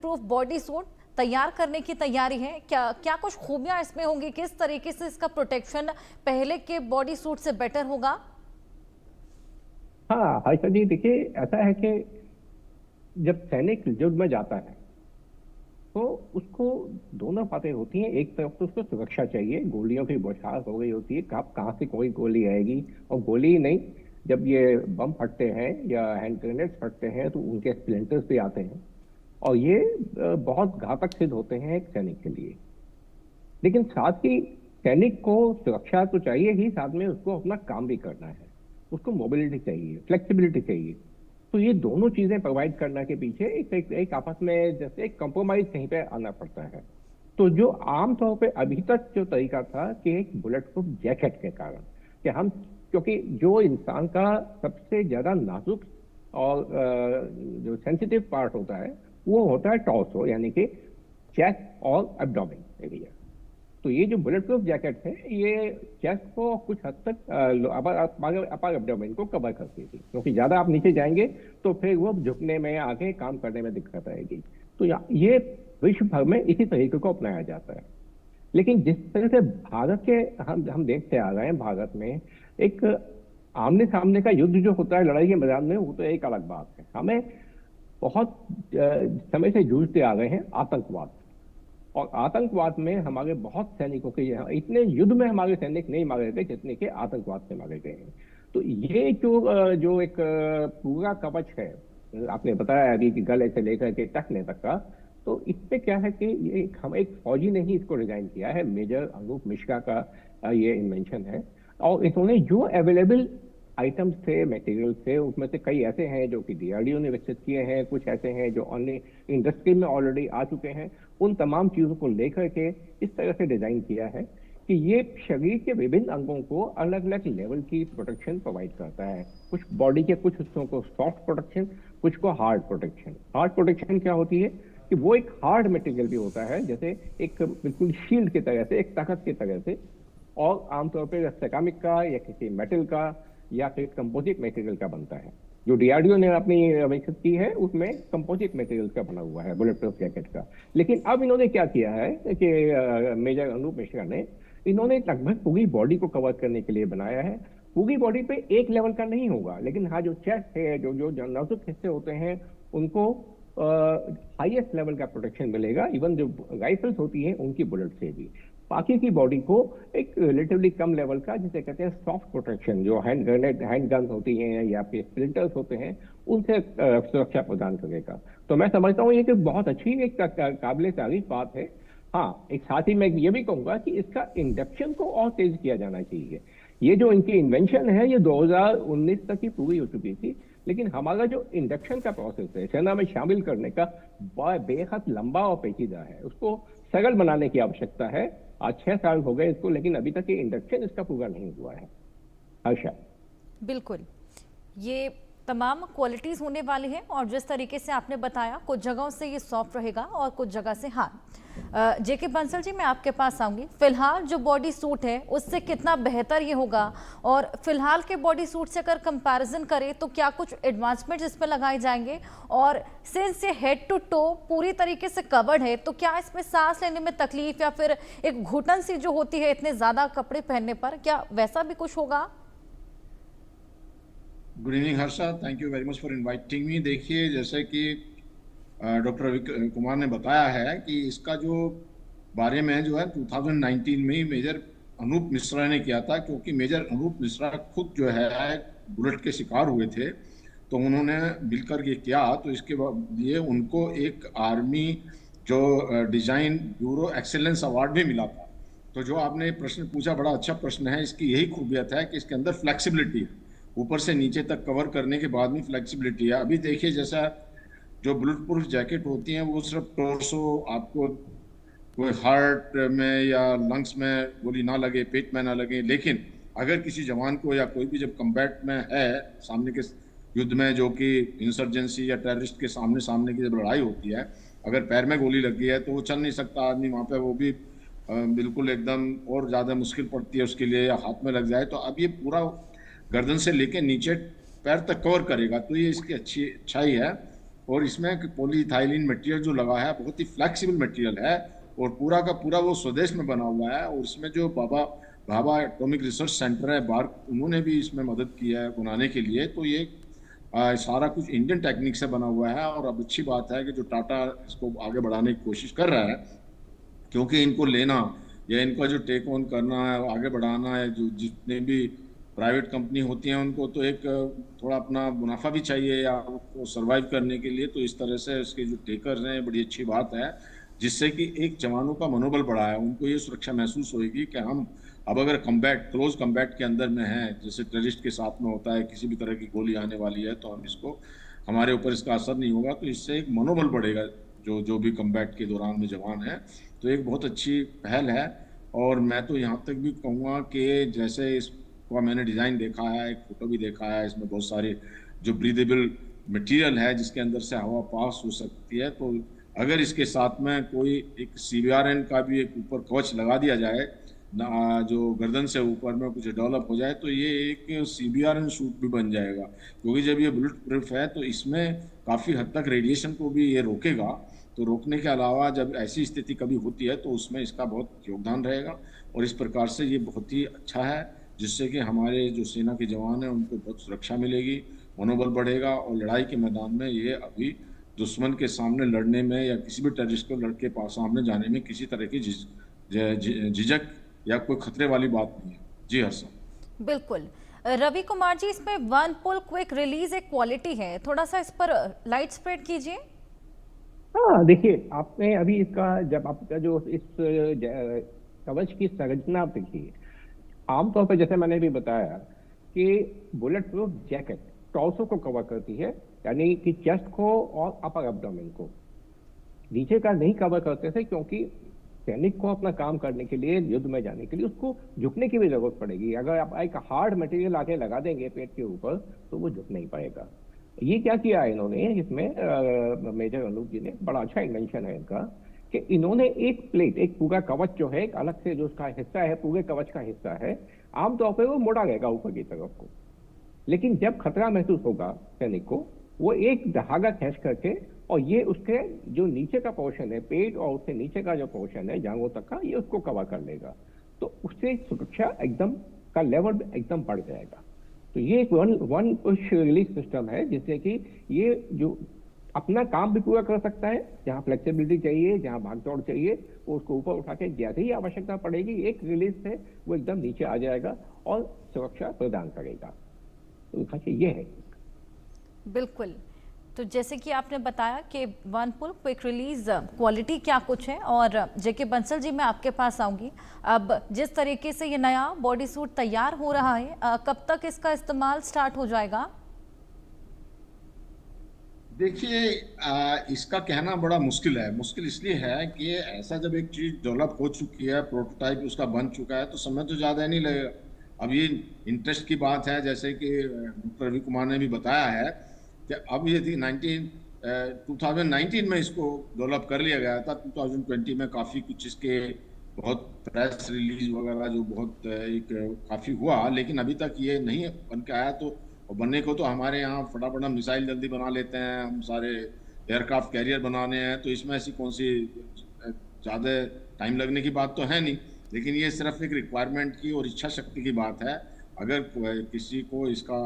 Proof body suit तैयार करने की तैयारी है। क्या क्या कुछ खूबियां इसमें होंगी, किस तरीके से इसका प्रोटेक्शन पहले के बॉडी सूट से बेटर होगा? हाँ हर्षा जी, देखिए ऐसा है कि जब सैनिक युद्ध में जाता है तो उसको दोनों बातें होती हैं। एक तरफ तो उसको सुरक्षा चाहिए, गोलियों की बौछार हो गई होती है, कहाँ से कोई गोली आएगी। और गोली ही नहीं, जब ये बम फटते हैं या हैंड ग्रेनेड फटते हैं तो उनके स्प्लिंटर्स भी आते हैं और ये बहुत घातक सिद्ध होते हैं एक सैनिक के लिए। लेकिन साथ ही सैनिक को सुरक्षा तो चाहिए ही, साथ में उसको अपना काम भी करना है, उसको मोबिलिटी चाहिए, फ्लेक्सिबिलिटी चाहिए। तो ये दोनों चीजें प्रोवाइड करने के पीछे एक आपस में जैसे एक कंप्रोमाइज कहीं पे आना पड़ता है। तो जो आमतौर पे अभी तक जो तरीका था कि एक बुलेट प्रूफ जैकेट के कारण कि हम, क्योंकि जो इंसान का सबसे ज्यादा नाजुक और जो सेंसिटिव पार्ट होता है वो होता है टॉर्सो, यानी कि चेस्ट और एब्डोमेन एरिया। तो ये जो बुलेट प्रूफ जैकेट है ये चेस्ट को कुछ हद तक अपर एब्डोमेन को कवर करती थी, क्योंकि ज्यादा आप नीचे जाएंगे तो फिर वो झुकने में, आगे काम करने में दिक्कत आएगी। तो ये विश्व भर में इसी तरीके को अपनाया जाता है। लेकिन जिस तरह से भारत के हम देखते आ रहे हैं, भारत में एक आमने सामने का युद्ध जो होता है लड़ाई के मैदान में, वो तो एक अलग बात है। हमें बहुत समय से जूझते आ रहे हैं आतंकवाद, और आतंकवाद में हमारे बहुत सैनिकों के यहाँ इतने युद्ध में हमारे सैनिक नहीं मारे गए जितने के आतंकवाद से मारे गए हैं। तो ये जो एक पूरा कवच है, आपने बताया अभी कि गले से लेकर के टखने तक का, तो इस पे क्या है कि ये हम एक फौजी ने ही इसको डिजाइन किया है। मेजर अनूप मिश्रा का ये इन्वेंशन है। और इन्होंने जो अवेलेबल आइटम्स थे, मटेरियल थे, उसमें से कई ऐसे हैं जो कि डीआरडीओ ने विकसित किए हैं, कुछ ऐसे हैं जो अन्य इंडस्ट्री में ऑलरेडी आ चुके हैं। उन तमाम चीजों को लेकर के इस तरह से डिजाइन किया है कि ये शरीर के विभिन्न अंगों को अलग अलग लेवल की प्रोटेक्शन प्रोवाइड करता है। कुछ बॉडी के कुछ हिस्सों को सॉफ्ट प्रोटेक्शन, कुछ को हार्ड प्रोटेक्शन। हार्ड प्रोटेक्शन क्या होती है कि वो एक हार्ड मटेरियल भी होता है, जैसे एक बिल्कुल शील्ड की तरह से, एक ताकत की तरह से, और आमतौर पर सेरामिक का या किसी मेटल का या फिर कंपोजिट मटेरियल का बनता है। जो डीआरडीओ ने अपनी विकसित की है उसमें कंपोजिट मटेरियल का बना हुआ है बुलेट प्रूफ जैकेट का। लेकिन अब इन्होंने क्या किया है कि मेजर अनूप मिश्रा ने, इन्होंने लगभग पूरी बॉडी को कवर करने के लिए बनाया है। पूरी बॉडी पे एक लेवल का नहीं होगा, लेकिन हाँ जो चेस्ट है, जो जो नाजुक हिस्से होते हैं उनको हाईएस्ट लेवल का प्रोटेक्शन मिलेगा, इवन जो राइफल्स होती हैं उनकी बुलेट से भी। बाकी की बॉडी को एक रिलेटिवली कम लेवल का, जिसे कहते हैं सॉफ्ट प्रोटेक्शन, जो हैंड ग्रेनेड, हैंड गन होती हैं या फिर स्प्लिंटर्स होते हैं, उनसे सुरक्षा प्रदान करेगा। तो मैं समझता हूँ ये कि बहुत अच्छी एक काबिल तारीफ बात है। हाँ, एक साथ ही मैं ये भी कहूंगा कि इसका इंडक्शन को और तेज किया जाना चाहिए। ये जो इनकी इन्वेंशन है ये 2019 तक ही पूरी हो चुकी थी, लेकिन हमारा जो इंडक्शन का प्रोसेस है सेना में शामिल करने का, बेहद लंबा और पेचीदा है। उसको सरल बनाने की आवश्यकता है। आज 6 साल हो गए इसको, लेकिन अभी तक ये इंडक्शन इसका पूरा नहीं हुआ है। हर्षा, बिल्कुल, ये तमाम क्वालिटीज होने वाली हैं और जिस तरीके से आपने बताया, कुछ जगहों से ये सॉफ्ट रहेगा और कुछ जगह से हार्ड। जेके बंसल जी, मैं आपके पास आऊंगी। फिलहाल जो बॉडी सूट है उससे कितना बेहतर ये होगा, और फिलहाल के बॉडी सूट से अगर कंपैरिजन करें तो क्या कुछ एडवांसमेंट इसमें लगाए जाएंगे? और सिंस ये हेड टू टो पूरी तरीके से कवर्ड है, तो क्या इसमें सांस लेने में तकलीफ या फिर एक घुटन सी जो होती है इतने ज्यादा कपड़े पहनने पर, क्या वैसा भी कुछ होगा? Good evening Harsha, thank you very much for inviting me. देखिए, जैसे कि डॉक्टर रवि कुमार ने बताया है कि इसका जो बारे में जो है 2019 में ही मेजर अनूप मिश्रा ने किया था, क्योंकि मेजर अनूप मिश्रा खुद जो है बुलेट के शिकार हुए थे, तो उन्होंने मिलकर ये किया। तो इसके लिए उनको एक आर्मी जो डिजाइन ब्यूरो एक्सेलेंस अवार्ड भी मिला था। तो जो आपने प्रश्न पूछा, बड़ा अच्छा प्रश्न है। इसकी यही खूबियत है कि इसके अंदर फ्लेक्सिबिलिटी है, ऊपर से नीचे तक कवर करने के बाद में फ्लेक्सिबिलिटी है। अभी देखिए, जैसा जो बुलेट प्रूफ जैकेट होती हैं वो सिर्फ टोर्सो, आपको कोई हार्ट में या लंग्स में गोली ना लगे, पेट में ना लगे, लेकिन अगर किसी जवान को या कोई भी जब कम्बैट में है, सामने के युद्ध में, जो कि इंसर्जेंसी या टेररिस्ट के सामने सामने की जब लड़ाई होती है, अगर पैर में गोली लग गई है तो वो चल नहीं सकता आदमी वहाँ पे, वो भी बिल्कुल एकदम और ज़्यादा मुश्किल पड़ती है उसके लिए, या हाथ में लग जाए। तो अब ये पूरा गर्दन से लेके नीचे पैर तक कवर करेगा, तो ये इसकी अच्छाई है। और इसमें पॉलीइथाइलिन मटेरियल जो लगा है बहुत ही फ्लेक्सिबल मटेरियल है, और पूरा का पूरा वो स्वदेश में बना हुआ है। और इसमें जो भाभा एटॉमिक रिसर्च सेंटर है बार्क, उन्होंने भी इसमें मदद की है बनाने के लिए। तो ये सारा कुछ इंडियन टेक्निक से बना हुआ है। और अब अच्छी बात है कि जो टाटा इसको आगे बढ़ाने की कोशिश कर रहा है, क्योंकि इनको लेना या इनका जो टेक ऑन करना है, आगे बढ़ाना है, जो जितने भी प्राइवेट कंपनी होती हैं उनको तो एक थोड़ा अपना मुनाफा भी चाहिए या वो सरवाइव करने के लिए। तो इस तरह से इसके जो टेकर्स हैं, बड़ी अच्छी बात है, जिससे कि एक जवानों का मनोबल बढ़ा है। उनको ये सुरक्षा महसूस होगी कि हम अब अगर क्लोज कम्बैट के अंदर में हैं, जैसे टेररिस्ट के साथ में होता है, किसी भी तरह की गोली आने वाली है तो हम इसको, हमारे ऊपर इसका असर नहीं होगा। तो इससे एक मनोबल बढ़ेगा जो भी कम्बैट के दौरान में जवान है। तो एक बहुत अच्छी पहल है। और मैं तो यहाँ तक भी कहूँगा कि जैसे इसका मैंने डिज़ाइन देखा है, एक फोटो भी देखा है, इसमें बहुत सारे जो ब्रीदेबल मटेरियल है जिसके अंदर से हवा पास हो सकती है। तो अगर इसके साथ में कोई एक CBRN का भी एक ऊपर कवच लगा दिया जाए ना, जो गर्दन से ऊपर में कुछ डेवलप हो जाए, तो ये एक CBRN सूट भी बन जाएगा। क्योंकि जब ये बुलेट प्रूफ है तो इसमें काफ़ी हद तक रेडिएशन को भी ये रोकेगा। तो रोकने के अलावा जब ऐसी स्थिति कभी होती है तो उसमें इसका बहुत योगदान रहेगा। और इस प्रकार से ये बहुत ही अच्छा है, जिससे कि हमारे जो सेना के जवान हैं उनको बहुत सुरक्षा मिलेगी, मनोबल बढ़ेगा। और लड़ाई के मैदान में ये अभी दुश्मन के सामने लड़ने में या किसी भी टेररिस्ट को लड़के पास सामने जाने में किसी तरह की झिझक या कोई खतरे वाली बात नहीं है। जी हर्षा। बिल्कुल। रवि कुमार जी, इसमें वन पुल क्विक रिलीज एक क्वालिटी है, थोड़ा सा इस पर लाइट स्प्रेड कीजिए। हाँ देखिए, आपने अभी इसका जब आपका जो इस कवच की संरचना आप देखिए, आमतौर पर जैसे मैंने भी बताया कि बुलेट प्रूफ जैकेट टॉर्सो को कवर करती है, यानी कि चेस्ट को और अपर एब्डोमेन को, नीचे का नहीं कवर करते थे, क्योंकि सैनिक को अपना काम करने के लिए, युद्ध में जाने के लिए उसको झुकने की भी जरूरत पड़ेगी। अगर आप एक हार्ड मटेरियल आके लगा देंगे पेट के ऊपर तो वो झुक नहीं पाएगा। ये क्या किया है इन्होंने इसमें, मेजर अनूप जी ने, बड़ा अच्छा इन्वेंशन है इनका, कि इन्होंने एक प्लेट, एक पूरा कवच जो है, एक अलग से जो उसका हिस्सा है, पूरे कवच का हिस्सा है, आमतौर पर वो मोड़ा रहेगा ऊपर की तरफ को, लेकिन जब खतरा महसूस होगा सैनिक को, वो एक धागा खींच करके, और ये उसके जो नीचे का पोर्शन है, पेट और उससे नीचे का जो पोर्शन है जांघों तक का, ये उसको कवर कर लेगा। तो उससे सुरक्षा एकदम का लेवल एकदम बढ़ जाएगा। तो ये एक वन पुश रिलीज सिस्टम है, जिससे कि ये जो अपना काम भी पूरा कर सकता है, जहां फ्लेक्सिबिलिटी चाहिए, जहां भागदौड़ चाहिए, वो उसको ऊपर उठा के जैसे ही आवश्यकता पड़ेगी एक रिलीज से वो एकदम नीचे आ जाएगा और सुरक्षा प्रदान करेगा। तो खासियत ये है। बिल्कुल। तो जैसे कि आपने बताया कि वन पुल क्विक रिलीज क्वालिटी क्या कुछ है, और जेके बंसल जी मैं आपके पास आऊंगी। अब जिस तरीके से ये नया बॉडी सूट तैयार हो रहा है, कब तक इसका इस्तेमाल स्टार्ट हो जाएगा? देखिए, इसका कहना बड़ा मुश्किल है। मुश्किल इसलिए है कि ऐसा जब एक चीज डेवलप हो चुकी है, प्रोटोटाइप उसका बन चुका है, तो समय तो ज्यादा नहीं लगेगा। अब ये इंटरेस्ट की बात है, जैसे कि डॉक्टर रवि कुमार ने भी बताया है कि अब ये थी 2019 में इसको डेवलप कर लिया गया था। 2020 में काफ़ी कुछ इसके बहुत प्रेस रिलीज वगैरह जो बहुत एक काफ़ी हुआ, लेकिन अभी तक ये नहीं बन के आया। तो बनने को तो हमारे यहाँ फटाफट हम मिसाइल जल्दी बना लेते हैं, हम सारे एयरक्राफ्ट कैरियर बनाने हैं, तो इसमें ऐसी कौन सी ज़्यादा टाइम लगने की बात तो है नहीं। लेकिन ये सिर्फ एक रिक्वायरमेंट की और इच्छा शक्ति की बात है। अगर किसी को इसका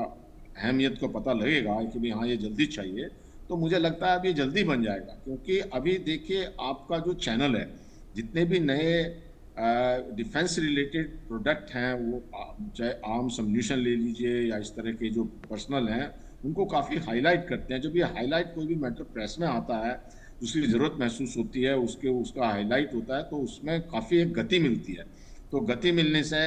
अहमियत को पता लगेगा कि भाई हाँ ये जल्दी चाहिए, तो मुझे लगता है अब ये जल्दी बन जाएगा। क्योंकि अभी देखिए, आपका जो चैनल है, जितने भी नए डिफेंस रिलेटेड प्रोडक्ट हैं, वो चाहे आर्म्स एम्यूनिशन ले लीजिए या इस तरह के जो पर्सनल हैं, उनको काफ़ी हाईलाइट करते हैं। जब ये हाईलाइट कोई भी मैटर प्रेस में आता है, उसकी ज़रूरत महसूस होती है, उसका हाईलाइट होता है, तो उसमें काफ़ी एक गति मिलती है। तो गति मिलने से,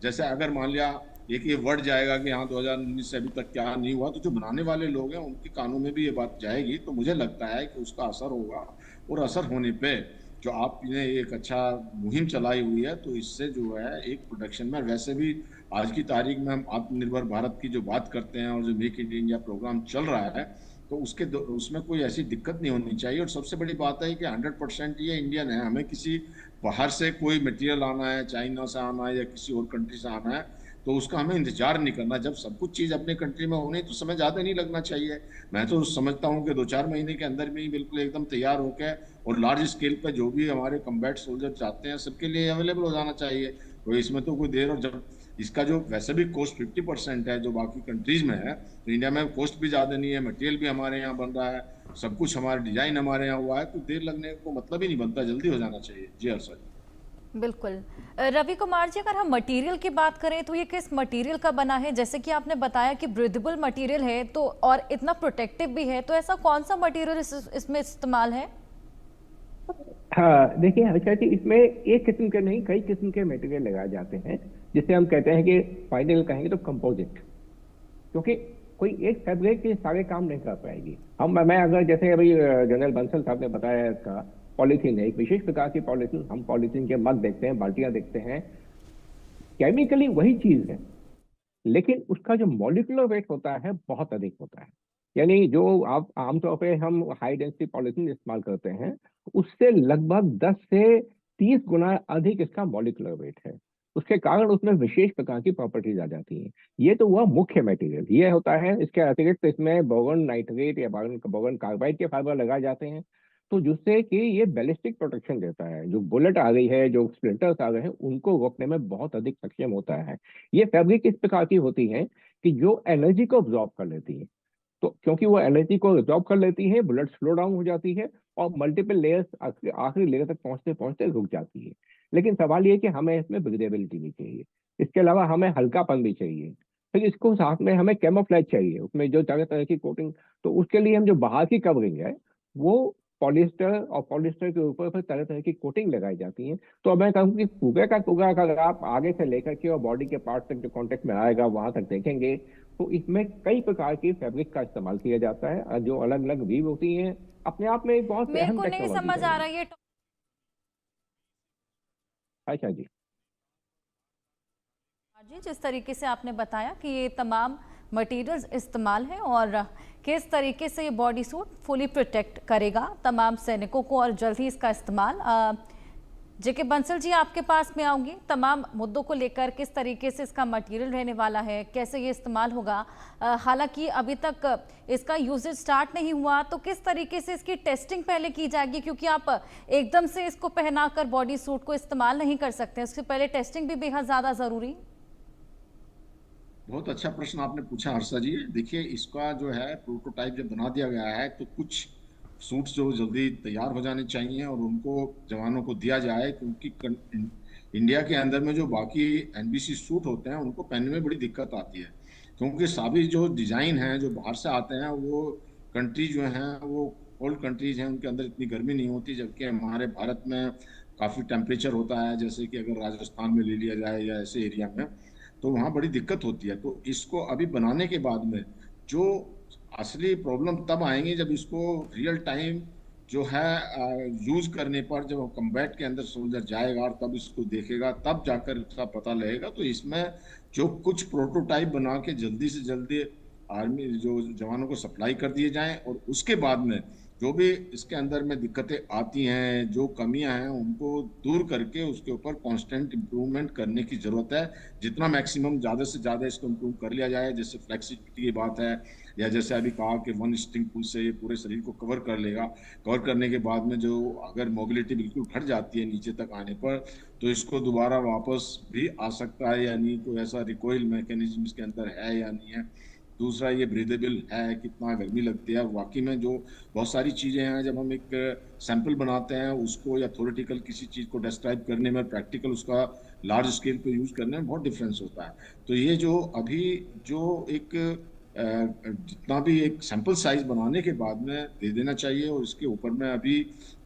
जैसे अगर मान लिया एक ये वर्ड जाएगा कि हाँ 2019 से अभी तक क्या नहीं हुआ, तो जो बनाने वाले लोग हैं उनके कानों में भी ये बात जाएगी। तो मुझे लगता है कि उसका असर होगा, और असर होने पे जो आपने एक अच्छा मुहिम चलाई हुई है, तो इससे जो है एक प्रोडक्शन में, वैसे भी आज की तारीख में हम आत्मनिर्भर भारत की जो बात करते हैं और जो मेक इन इंडिया प्रोग्राम चल रहा है, तो उसमें कोई ऐसी दिक्कत नहीं होनी चाहिए। और सबसे बड़ी बात है कि 100% ये इंडियन है। हमें किसी बाहर से कोई मटेरियल आना है, चाइना से आना है या किसी और कंट्री से आना है, तो उसका हमें इंतजार नहीं करना। जब सब कुछ चीज अपने कंट्री में होनी तो समय ज्यादा नहीं लगना चाहिए। मैं तो समझता हूँ कि 2-4 महीने के अंदर में ही बिल्कुल एकदम तैयार होकर और लार्ज स्केल पे जो भी हमारे कम्बैट सोल्जर चाहते हैं सबके लिए अवेलेबल हो जाना चाहिए। तो इसमें तो कोई देर, और जब इसका जो वैसे भी कॉस्ट 50% है जो बाकी कंट्रीज में है, तो इंडिया में कॉस्ट भी ज्यादा नहीं है, मटेरियल भी हमारे यहाँ बन रहा है, सब कुछ हमारा डिजाइन हमारे यहाँ हुआ है, तो देर लगने को मतलब ही नहीं बनता, जल्दी हो जाना चाहिए। जी हर्षा जी। बिल्कुल। रवि कुमार जी, अगर हम मटेरियल की बात करें तो ये किस मटेरियल का बना है? जैसे कि आपने बताया कि ब्रीदेबल मटेरियल है तो और इतना प्रोटेक्टिव भी है, तो ऐसा कौन सा मटेरियल इसमें इस्तेमाल है? हाँ देखिए हर्षा जी, इसमें एक किस्म के नहीं कई किस्म के मटेरियल लगाए जाते हैं, जिसे हम कहते हैं कि फाइनल कहेंगे तो कंपोजिट। क्योंकि कोई एक फैब्रिक के सारे काम नहीं कर पाएगी। मैं अगर जैसे अभी जनरल बंसल साहब ने बताया, इसका पॉलीथीन है, एक विशेष प्रकार की पॉलीथीन। हम पॉलीथीन के मग देखते हैं, बाल्टियां देखते हैं, केमिकली वही चीज है, लेकिन उसका जो मॉलिक्यूलर वेट होता है बहुत अधिक होता है। यानी जो आप आमतौर पे हम हाई डेंसिटी पॉलीथीन इस्तेमाल करते हैं, उससे लगभग 10 से 30 गुना अधिक इसका मॉलिक्यूलर वेट है। उसके कारण उसमें विशेष प्रकार की प्रॉपर्टीज आ जाती हैं। ये तो हुआ मुख्य मटेरियल, ये होता है। इसके अतिरिक्त इसमें बोरॉन नाइट्रेट या बोरॉन कार्बाइड के फाइबर लगाए जाते हैं, तो जिससे कि ये बैलिस्टिक प्रोटेक्शन देता है। जो बुलेट आ गई है, जो स्प्लिंटर्स आ गए हैं, उनको रोकने में बहुत अधिक सक्षम होता है। ये फैब्रिक इस प्रकार की होती है कि जो एनर्जी को ऑब्जॉर्ब कर लेती है। तो क्योंकि वो एनर्जी को ऑब्जॉर्ब कर लेती है, बुलेट स्लो डाउन हो जाती है और मल्टीपल लेयर्स आखिरी लेयर तक पहुंचते पहुंचते रुक जाती है। लेकिन सवाल ये कि हमें इसमें ब्रीदेबिलिटी भी चाहिए, इसके अलावा हमें हल्कापन भी चाहिए, फिर इसको साथ में हमें कैमोफ्लेज चाहिए, उसमें जो तरह तरह की कोटिंग। तो उसके लिए हम जो बाहर की कवरिंग है वो पॉलिस्टर, और पॉलिस्टर के ऊपर फिर तरह तरह की कोटिंग लगाई जाती है। तो अब मैं कहूँ कि पूरे का पूरा अगर आप आगे से लेकर के और बॉडी के पार्ट तक जो कॉन्टेक्ट में आएगा वहां तक देखेंगे, तो इसमें कई प्रकार की फैब्रिक का इस्तेमाल किया जाता है, जो अलग अलग वीव होती हैं। अपने आप में एक बहुत मेरे अहम को नहीं टेक्नोलॉजी समझ है आ ये। रहा ये। अच्छा जी। जी, जिस तरीके से आपने बताया कि ये तमाम मटेरियल्स इस्तेमाल हैं और किस तरीके से ये बॉडी सूट फुली प्रोटेक्ट करेगा तमाम सैनिकों को, और जल्द ही इसका इस्तेमाल जेके बंसल जी आपके पास में आऊंगी तमाम मुद्दों को लेकर, किस तरीके से इसका मटेरियल रहने वाला है, कैसे ये इस्तेमाल होगा। हालांकि अभी तक इसका यूजेज स्टार्ट नहीं हुआ, तो किस तरीके से इसकी टेस्टिंग पहले की जाएगी, क्योंकि आप एकदम से इसको पहनाकर बॉडी सूट को इस्तेमाल नहीं कर सकते, उससे पहले टेस्टिंग भी बेहद ज़्यादा ज़रूरी। बहुत अच्छा प्रश्न आपने पूछा हर्षा जी। देखिए, इसका जो है प्रोटोटाइप जब बना दिया गया है तो कुछ सूट्स जो जल्दी तैयार हो जाने चाहिए और उनको जवानों को दिया जाए, क्योंकि इंडिया के अंदर में जो बाकी एनबीसी सूट होते हैं उनको पहनने में बड़ी दिक्कत आती है, क्योंकि सभी जो डिजाइन हैं जो बाहर से आते हैं वो कंट्री जो हैं वो कोल्ड कंट्रीज हैं, उनके अंदर इतनी गर्मी नहीं होती, जबकि हमारे भारत में काफी टेम्परेचर होता है। जैसे कि अगर राजस्थान में ले लिया जाए या ऐसे एरिया में, तो वहाँ बड़ी दिक्कत होती है। तो इसको अभी बनाने के बाद में जो असली प्रॉब्लम तब आएंगे जब इसको रियल टाइम जो है यूज करने पर, जब कम्बैट के अंदर सोल्जर जाएगा और तब इसको देखेगा, तब जाकर इसका पता लगेगा। तो इसमें जो कुछ प्रोटोटाइप बना के जल्दी से जल्दी आर्मी जो जवानों को सप्लाई कर दिए जाएं, और उसके बाद में जो भी इसके अंदर में दिक्कतें आती हैं, जो कमियां हैं, उनको दूर करके उसके ऊपर कांस्टेंट इम्प्रूवमेंट करने की जरूरत है। जितना मैक्सिमम ज़्यादा से ज़्यादा इसको इम्प्रूव कर लिया जाए, जैसे फ्लेक्सिबिलिटी की बात है, या जैसे अभी कहा कि वन स्टिंग पुल से ये पूरे शरीर को कवर कर लेगा। कवर करने के बाद में जो अगर मोबिलिटी बिल्कुल घट जाती है नीचे तक आने पर, तो इसको दोबारा वापस भी आ सकता है या नहीं, कोई ऐसा रिकॉइल मैकेनिज्म इसके अंदर है या नहीं है। दूसरा, ये ब्रीदेबल है, कितना गर्मी लगती है। वाकई में जो बहुत सारी चीज़ें हैं, जब हम एक सैंपल बनाते हैं उसको या थ्योरेटिकल किसी चीज़ को डिस्क्राइब करने में, प्रैक्टिकल उसका लार्ज स्केल पे यूज़ करने में बहुत डिफरेंस होता है। तो ये जो अभी जो एक जितना भी एक सैंपल साइज बनाने के बाद में दे देना चाहिए, और इसके ऊपर में अभी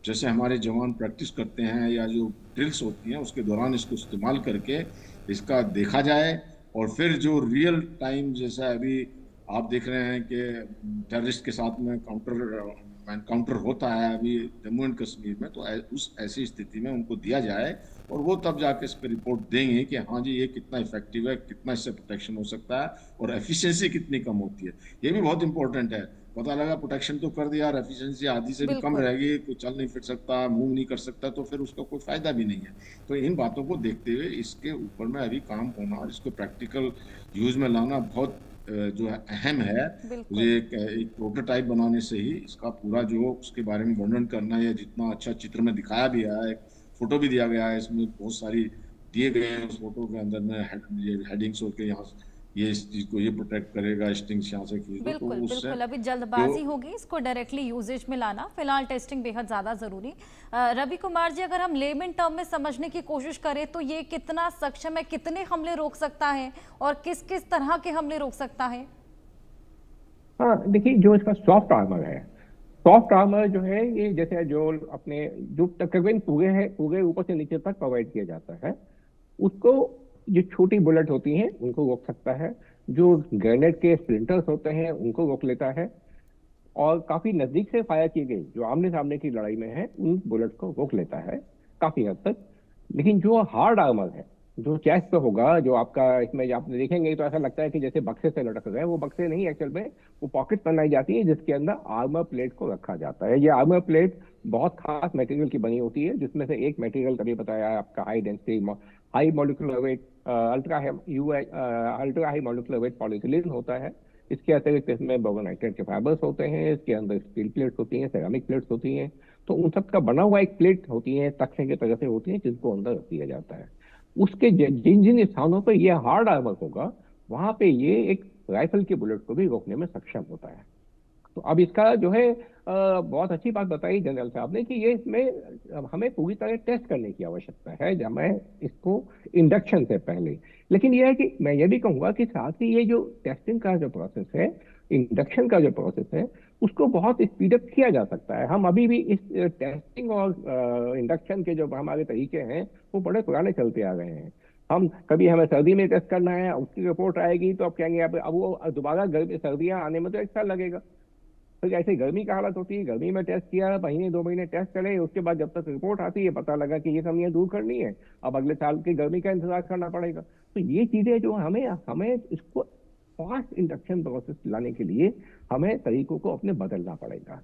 जैसे हमारे जवान प्रैक्टिस करते हैं या जो ड्रिल्स होती हैं उसके दौरान इसको इस्तेमाल करके इसका देखा जाए। और फिर जो रियल टाइम, जैसा अभी आप देख रहे हैं कि टेररिस्ट के साथ में एनकाउंटर होता है अभी जम्मू एंड कश्मीर में, तो उस ऐसी स्थिति में उनको दिया जाए और वो तब जाके इस पर रिपोर्ट देंगे कि हाँ जी ये कितना इफेक्टिव है, कितना इससे प्रोटेक्शन हो सकता है और एफिशिएंसी कितनी कम होती है। ये भी बहुत इंपॉर्टेंट है। पता लगा प्रोटेक्शन तो कर दिया, एफिशिएंसी आधी से भी कम बिल्कुल। रहेगी, कोई चल नहीं फिर सकता, मूव नहीं कर सकता, तो फिर उसका कोई फायदा भी नहीं है। तो इन बातों को देखते हुए इसके ऊपर में अभी काम होना और इसको प्रैक्टिकल यूज में लाना बहुत जो है अहम है। बिल्कुल। मुझे एक प्रोटोटाइप बनाने से ही इसका पूरा जो उसके बारे में वर्णन करना है, जितना अच्छा चित्र में दिखाया भी है, एक फोटो भी दिया गया है, इसमें बहुत सारी दिए गए हैं, उस फोटो के अंदर में हेडिंग्स होके यहाँ ये इस चीज को ये प्रोटेक्ट करेगा, स्टिंग्स यहाँ से खींच दो, तो बिल्कुल उससे बिल्कुल, अभी जो जल्दबाजी होगी इसको डायरेक्टली यूजेज में लाना, फिलहाल टेस्टिंग बेहद ज़्यादा ज़रूरी। रवि कुमार जी, अगर हम लेमन टर्म में समझने की कोशिश करें तो ये कितना सक्षम है, कितने हमले रोक सकता है और किस किस तरह के हमले रोक सकता है? हाँ देखिए, जो इसका सॉफ्ट आर्मर है, सॉफ्ट आर्मर जो है ये जैसे जो अपने जो तकरीबन पूरे ऊपर से नीचे तक प्रोवाइड किया जाता है, उसको जो छोटी बुलेट होती हैं उनको रोक सकता है, जो ग्रेनेड के स्प्लिंटर्स होते हैं उनको रोक लेता है, और काफी नजदीक से फायर की गई जो आमने सामने की लड़ाई में है उन बुलेट को रोक लेता है काफी हद तक। लेकिन जो हार्ड आर्मर है, जो चेस्ट पे होगा, जो आपका इसमें आप देखेंगे तो ऐसा लगता है कि जैसे बक्से से लटक रहे हैं, वो बक्से नहीं एक्चुअल में, वो पॉकेट बनाई जाती है जिसके अंदर आर्मर प्लेट को रखा जाता है। ये आर्मर प्लेट बहुत खास मटेरियल की बनी होती है, जिसमें से एक मटेरियल कभी बताया है आपका high density high molecular weight ultra high molecular weight polythene होता है। इसके अतिरिक्त इसमें बोरोनाइट्रेट के फाइबर्स होते हैं, इसके अंदर स्टील प्लेट्स होती हैं, सेरामिक प्लेट्स होती हैं, तो उन सब का बना हुआ एक प्लेट होती है, तख्ते की तरह से होती है, जिसको अंदर रख दिया जाता है। उसके जिन जिन स्थानों पर यह हार्ड आर्मर होगा, वहां पे ये एक राइफल की बुलेट को भी रोकने में सक्षम होता है। तो अब इसका जो है बहुत अच्छी बात बताई जनरल साहब ने कि ये इसमें हमें पूरी तरह टेस्ट करने की आवश्यकता है, जब मैं इसको इंडक्शन से पहले। लेकिन यह है कि मैं ये भी कहूंगा कि साथ ही ये जो टेस्टिंग का जो प्रोसेस है, इंडक्शन का जो प्रोसेस है, उसको बहुत स्पीड अप किया जा सकता है। हम अभी भी इस टेस्टिंग और इंडक्शन के जो हमारे तरीके हैं वो बड़े पुराने चलते आ गए हैं। हम कभी हमें सर्दी में टेस्ट करना है, उसकी रिपोर्ट आएगी तो अब कहेंगे अब वो दोबारा गर्मी सर्दियां आने में तो 1 साल लगेगा। तो ऐसे गर्मी का हालत होती है, गर्मी में टेस्ट किया, महीने 2 महीने टेस्ट करे, उसके बाद जब तक रिपोर्ट आती है पता लगा कि ये कमियां दूर करनी है, अब अगले साल की गर्मी का इंतजार करना पड़ेगा। तो ये चीजें जो हमें हमें इसको फास्ट इंडक्शन प्रोसेस लाने के लिए हमें तरीकों को अपने बदलना पड़ेगा,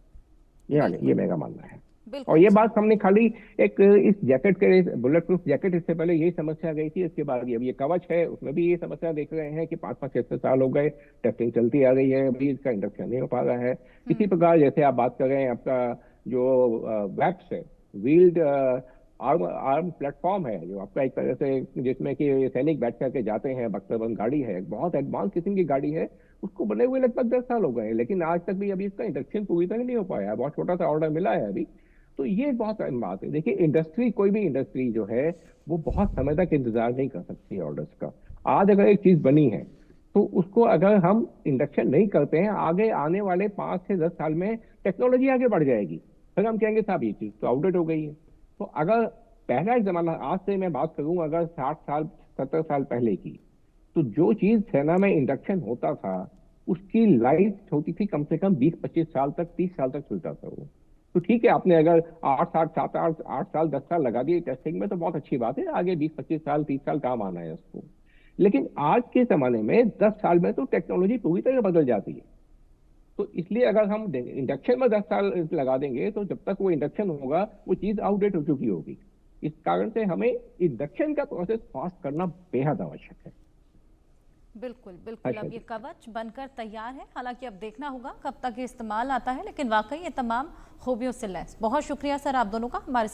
ये मेरा मानना है। और बिल्कुल ये जी। बात हमने खाली एक इस जैकेट के बुलेट प्रूफ जैकेट, इससे पहले यही समस्या गई थी, इसके बाद ये कवच है उसमें भी ये समस्या देख रहे हैं कि 5-5-6 साल हो गए, टेस्टिंग चलती आ रही है, अभी इसका इंडक्शन नहीं हो पा रहा है। इसी प्रकार जैसे आप बात कर रहे हैं, आपका जो वेप्स है, व्हील्ड आर्म प्लेटफॉर्म है, जो आपका एक तरह से जिसमें कि सैनिक बैठ करके जाते हैं, बख्तरबंद गाड़ी है, बहुत एडवांस किस्म की गाड़ी है, उसको बने हुए लगभग 10 साल हो गए हैं, लेकिन आज तक भी अभी इसका इंडक्शन पूरी तरह नहीं हो पाया है, बहुत छोटा सा ऑर्डर मिला है अभी। तो ये बहुत अहम बात है। देखिए इंडस्ट्री, कोई भी इंडस्ट्री जो है वो बहुत समय तक इंतजार नहीं कर सकती है ऑर्डर्स का। आज अगर एक चीज बनी है तो उसको अगर हम इंडक्शन नहीं करते हैं, आगे आने वाले 5 से 10 साल में टेक्नोलॉजी आगे बढ़ जाएगी, फिर हम कहेंगे साहब ये चीज तो आउटडेट हो गई है। तो अगर पहला एक जमाना, आज से मैं बात करूं अगर 60 साल 70 साल पहले की, तो जो चीज सेना में इंडक्शन होता था उसकी लाइफ होती थी कम से कम 20-25 साल तक, 30 साल तक चलता था वो। तो ठीक है, आपने अगर 8 साल 10 साल लगा दिए टेस्टिंग में तो बहुत अच्छी बात है, आगे 20-25 साल 30 साल काम आना है उसको। लेकिन आज के जमाने में 10 साल में तो टेक्नोलॉजी पूरी तरह बदल जाती है। तो इसलिए अगर हम इंडक्शन में 10 साल लगा देंगे तो जब तक वो इंडक्शन होगा वो चीज आउटडेट हो चुकी होगी। इस कारण से हमें इंडक्शन का प्रोसेस फास्ट करना बेहद आवश्यक है। बिल्कुल बिल्कुल, अब ये कवच बनकर तैयार है, हालांकि अब देखना होगा कब तक ये इस्तेमाल आता है, लेकिन वाकई ये तमाम खूबियों से लैस। बहुत शुक्रिया सर आप दोनों का हमारे